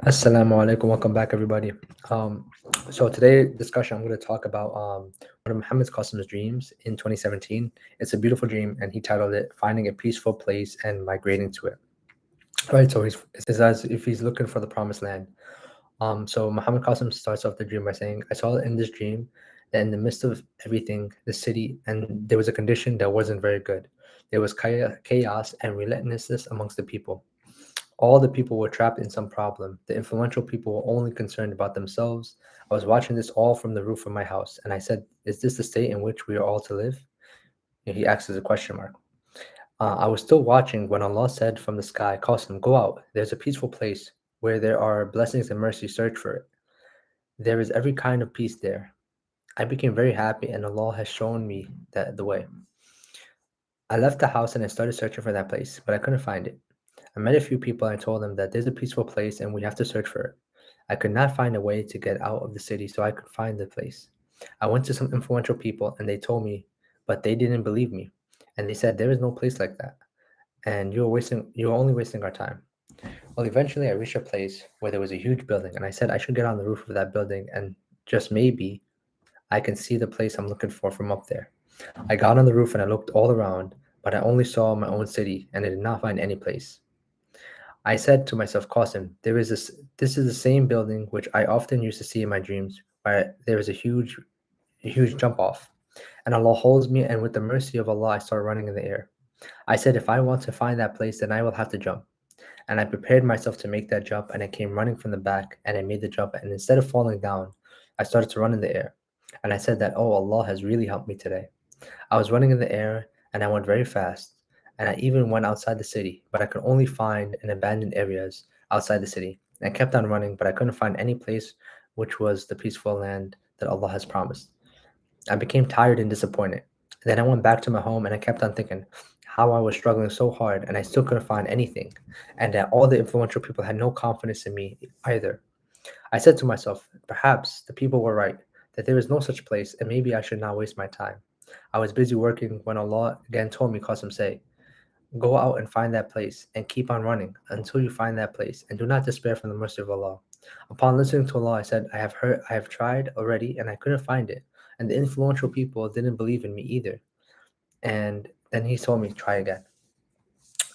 Assalamu alaikum. Welcome back, everybody. Um, so today discussion, I'm going to talk about one of Muhammad's Qasim's dreams in 2017. It's a beautiful dream, and he titled it "Finding a Peaceful Place and Migrating to It." Right. So it's as if he's looking for the promised land. So Muhammad Qasim starts off the dream by saying, "I saw in this dream that in the midst of everything, the city, and there was a condition that wasn't very good. There was chaos and relentlessness amongst the people. All the people were trapped in some problem. The influential people were only concerned about themselves. I was watching this all from the roof of my house, and I said, 'Is this the state in which we are all to live?' And he asked as a question mark. I was still watching when Allah said from the sky, 'Qasim, go out. There's a peaceful place where there are blessings and mercy. Search for it. There is every kind of peace there.' I became very happy, and Allah has shown me the way. I left the house and I started searching for that place, but I couldn't find it. I met a few people and I told them that there's a peaceful place and we have to search for it. I could not find a way to get out of the city so I could find the place. I went to some influential people and they told me, but they didn't believe me. And they said there is no place like that. And you're only wasting our time. Well, eventually I reached a place where there was a huge building and I said I should get on the roof of that building and just maybe I can see the place I'm looking for from up there. I got on the roof and I looked all around, but I only saw my own city and I did not find any place. I said to myself, Qasim, this is the same building which I often used to see in my dreams, where there is a huge jump off. And Allah holds me, and with the mercy of Allah, I start running in the air. I said, if I want to find that place, then I will have to jump. And I prepared myself to make that jump, and I came running from the back, and I made the jump. And instead of falling down, I started to run in the air. And I said that, oh, Allah has really helped me today. I was running in the air and I went very fast. And I even went outside the city, but I could only find in abandoned areas outside the city. And I kept on running, but I couldn't find any place which was the peaceful land that Allah has promised. I became tired and disappointed. Then I went back to my home and I kept on thinking how I was struggling so hard and I still couldn't find anything, and that all the influential people had no confidence in me either. I said to myself, perhaps the people were right, that there is no such place, and maybe I should not waste my time. I was busy working when Allah again told me, Qasim, say, go out and find that place and keep on running until you find that place, and do not despair from the mercy of Allah. Upon listening to Allah, I said, I have tried already and I couldn't find it. And the influential people didn't believe in me either. And then he told me, try again.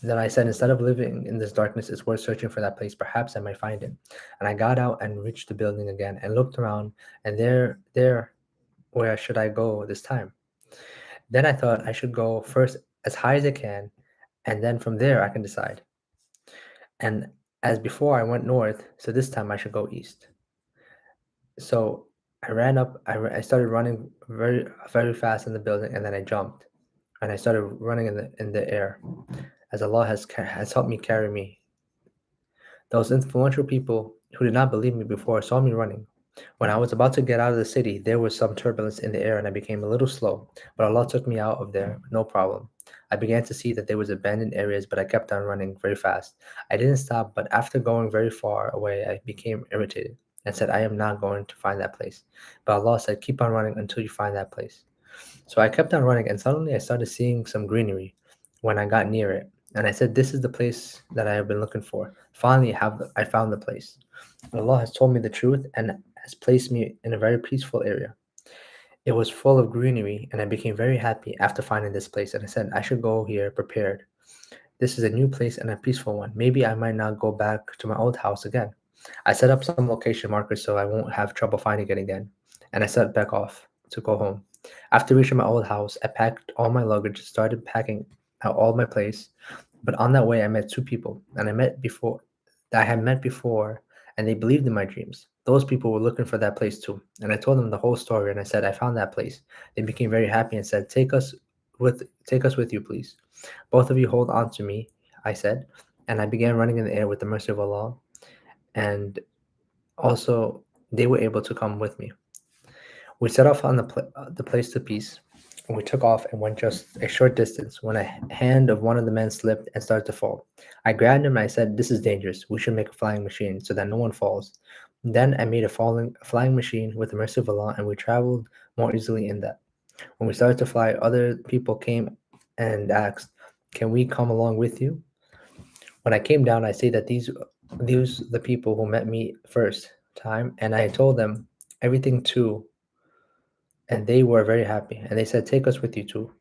Then I said, instead of living in this darkness, it's worth searching for that place. Perhaps I might find it. And I got out and reached the building again and looked around, and there, where should I go this time? Then I thought I should go first as high as I can, and then from there I can decide. And as before, I went north, so this time I should go east. So I ran up, I started running very fast in the building, and then I jumped, and I started running in the air, as Allah has helped me carry me. Those influential people who did not believe me before saw me running. When I was about to get out of the city, there was some turbulence in the air and I became a little slow, but Allah took me out of there, no problem. I began to see that there was abandoned areas, but I kept on running very fast. I didn't stop, but after going very far away, I became irritated and said, I am not going to find that place. But Allah said, keep on running until you find that place. So I kept on running, and suddenly I started seeing some greenery when I got near it. And I said, this is the place that I have been looking for. Finally, I found the place. And Allah has told me the truth and has placed me in a very peaceful area. It was full of greenery, and I became very happy after finding this place. And I said, I should go here prepared. This is a new place and a peaceful one. Maybe I might not go back to my old house again. I set up some location markers so I won't have trouble finding it again. And I set back off to go home. After reaching my old house, I packed all my luggage, started packing out all my place. But on that way, I met two people, and I had met before, and they believed in my dreams. Those people were looking for that place too, and I told them the whole story. And I said I found that place. They became very happy and said, take us with you, please. Both of you hold on to me," I said, and I began running in the air with the mercy of Allah, and also they were able to come with me. We set off on the place to peace, and we took off and went just a short distance when a hand of one of the men slipped and started to fall. I grabbed him and I said, "This is dangerous. We should make a flying machine so that no one falls." Then I made a flying machine with the mercy of Allah, and we traveled more easily in that. When we started to fly, other people came and asked, "Can we come along with you?" When I came down, I say that these the people who met me first time, and I told them everything too, and they were very happy. And they said, "Take us with you too."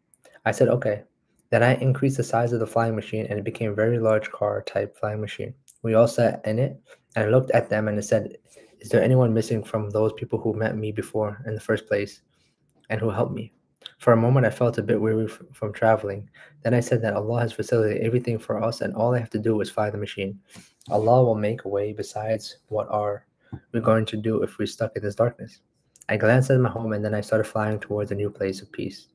I said, "Okay." Then I increased the size of the flying machine, and it became a very large car type flying machine. We all sat in it, and I looked at them and it said, "Is there anyone missing from those people who met me before in the first place and who helped me?" For a moment, I felt a bit weary from traveling. Then I said that Allah has facilitated everything for us, and all I have to do is fly the machine. Allah will make a way besides what are we going to do if we're stuck in this darkness. I glanced at my home and then I started flying towards a new place of peace.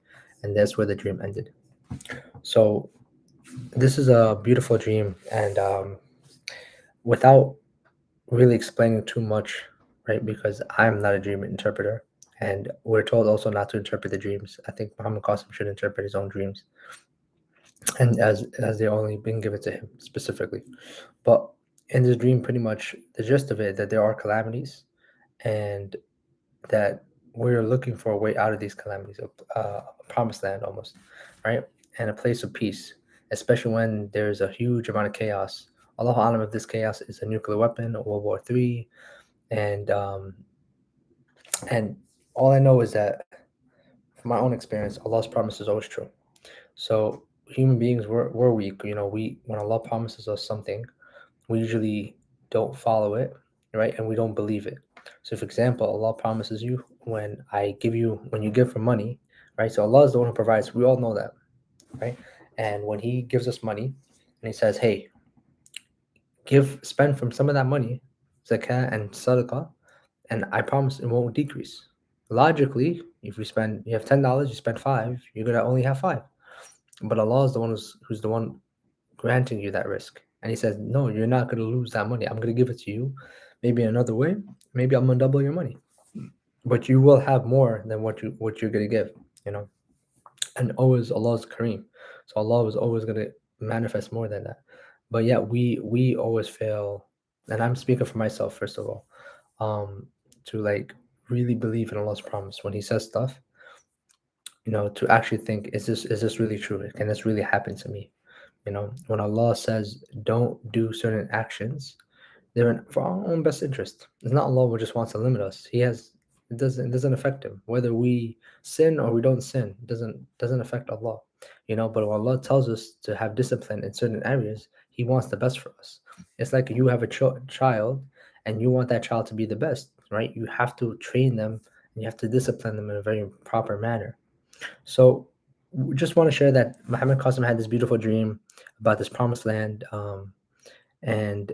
And that's where the dream ended. So, this is a beautiful dream, and without really explaining too much, right? Because I'm not a dream interpreter, and we're told also not to interpret the dreams. I think Muhammad Qasim should interpret his own dreams, and as they only been given to him specifically. But in this dream, pretty much the gist of it that there are calamities, and that we're looking for a way out of these calamities, a promised land almost, right? And a place of peace, especially when there's a huge amount of chaos. Allahu alam if this chaos is a nuclear weapon or World War III, and and all I know is that from my own experience, Allah's promise is always true. So human beings, we're weak. We when Allah promises us something, we usually don't follow it, right? And we don't believe it. So, for example, Allah promises you when you give for money, right? So Allah is the one who provides. We all know that, right? And when He gives us money, and He says, "Hey, spend from some of that money, zakah and sadaqah, and I promise it won't decrease." Logically, if you have $10, you spend five, you're gonna only have five. But Allah is the one who's the one granting you that risk. And He says, "No, you're not going to lose that money. I'm going to give it to you. Maybe another way. Maybe I'm going to double your money. But you will have more than what you're going to give, you know." And always Allah's Kareem. So Allah is always going to manifest more than that. But yeah, we always fail. And I'm speaking for myself, first of all, to like really believe in Allah's promise when He says stuff, to actually think, is this really true? Can this really happen to me? When Allah says don't do certain actions, they're for our own best interest. It's not Allah who just wants to limit us. It doesn't affect Him whether we sin or we don't sin. It doesn't affect Allah. But when Allah tells us to have discipline in certain areas, He wants the best for us. It's like you have a child and you want that child to be the best, right? You have to train them and you have to discipline them in a very proper manner. So, just want to share that Muhammad Qasim had this beautiful dream about this promised land, and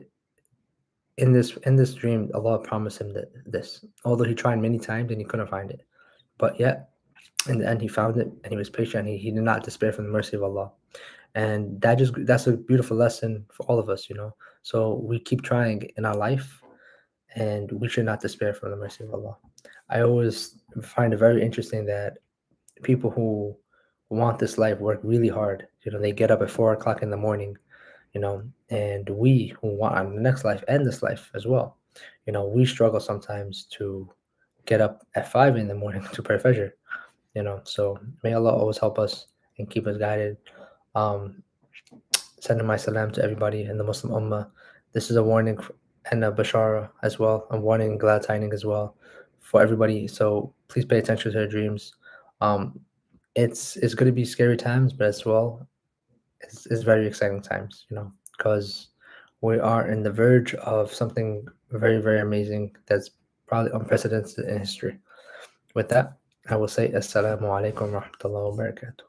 in this dream, Allah promised him this. Although he tried many times and he couldn't find it, but yet in the end he found it, and he was patient. And he did not despair from the mercy of Allah, and that's a beautiful lesson for all of us. So we keep trying in our life, and we should not despair from the mercy of Allah. I always find it very interesting that people who want this life work really hard. They get up at 4 o'clock in the morning, and we who want on the next life and this life as well, we struggle sometimes to get up at 5 in the morning to pray Fajr. So may Allah always help us and keep us guided. Um, Sending my salam to everybody in the Muslim Ummah. This is a warning and a bashara as well, a warning and glad tidings as well for everybody. So please pay attention to their dreams. Um, it's going to be scary times, but as well, it's very exciting times, because we are in the verge of something very, very amazing that's probably unprecedented in history. With that, I will say Assalamu alaikum wa rahmatullahi wa barakatuh.